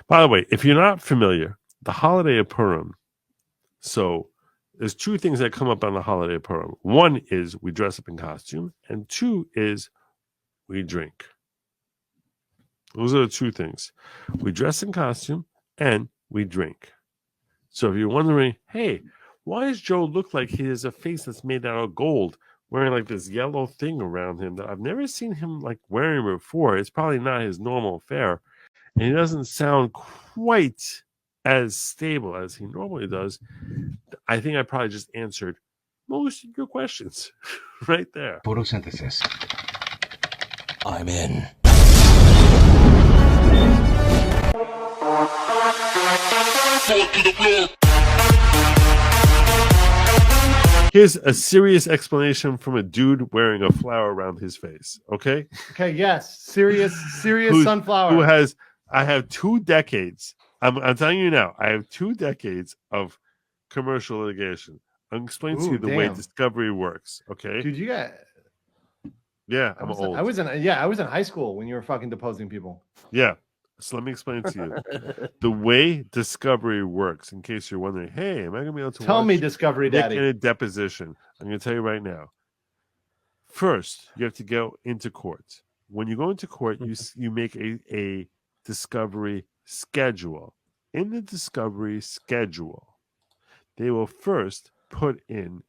By the way, if you're not familiar, the holiday of Purim. So there's two things that come up on the holiday of Purim. One is we dress up in costume, and two is we drink. Those are the two things. We dress in costume and we drink. So if you're wondering, hey, why does Joe look like he has a face that's made out of gold, wearing like this yellow thing around him that I've never seen him like wearing before? It's probably not his normal fare. And he doesn't sound quite as stable as he normally does. I think I probably just answered most of your questions right there. Photosynthesis. I'm in. Here's a serious explanation from a dude wearing a flower around his face. Okay. Okay. Yes. Serious sunflower. I have 2 decades. I'm telling you now. I have 2 decades of commercial litigation. I'm explaining to you the way discovery works. Okay. Dude, you got. Yeah, I'm old. I was in high school when you were fucking deposing people. Yeah. So let me explain to you the way discovery works. In case you're wondering, hey, am I going to be able to tell me Discovery Daddy in a deposition? I'm going to tell you right now. First, you have to go into court. When you go into court, you make a discovery schedule. In the discovery schedule, they will first put in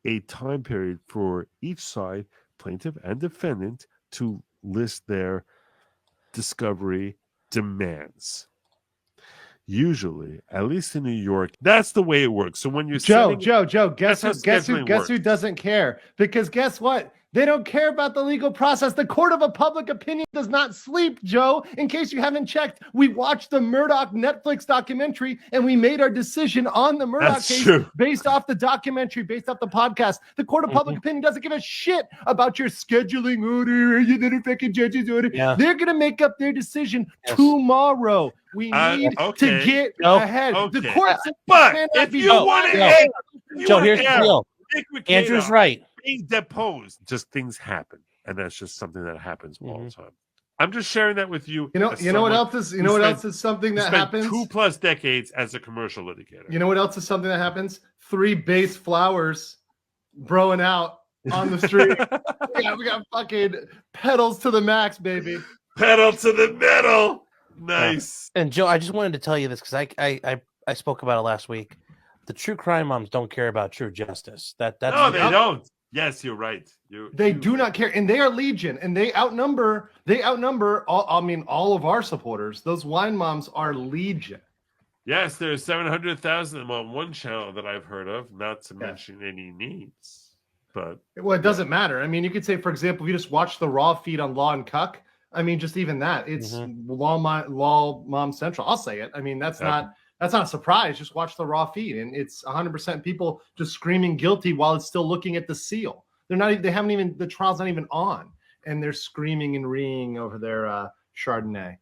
a time period for each side, plaintiff and defendant, to list their discovery demands. Usually, at least in New York, that's the way it works. So when you're Joe, guess who doesn't care? Because guess what? They don't care about the legal process. The court of a public opinion does not sleep, Joe. In case you haven't checked, we watched the Murdoch Netflix documentary and we made our decision on the Murdoch case based off the documentary, based off the podcast. The court of public opinion doesn't give a shit about your scheduling order, you didn't fucking judge's order. Yeah. They're going to make up their decision tomorrow. We need to get ahead. Okay. The courts, but if you want to, Joe, here's the deal. Andrew's right. Being deposed, just things happen, and that's just something that happens all the time. I'm just sharing that with you. You know what else is? You know what else is something that happens? 2+ decades as a commercial litigator. You know what else is something that happens? 3 base flowers, broing out on the street. we got fucking pedals to the max, baby. Pedal to the metal. Nice. And Joe, I just wanted to tell you this because I spoke about it last week. The true crime moms don't care about true justice. That's no, they don't. Yes, you're right. They do not care, and they are legion, and they outnumber all of our supporters. Those wine moms are legion. Yes, there's 700,000 of them on one channel that I've heard of, not to mention any names. But it doesn't matter. I mean, you could say, for example, if you just watch the raw feed on Law and Cuck. I mean, just even that, it's Law Mom Central. I'll say it. I mean, that's not a surprise. Just watch the raw feed, and it's 100% people just screaming guilty while it's still looking at the seal. The trial's not even on, and they're screaming and reeing over their Chardonnay.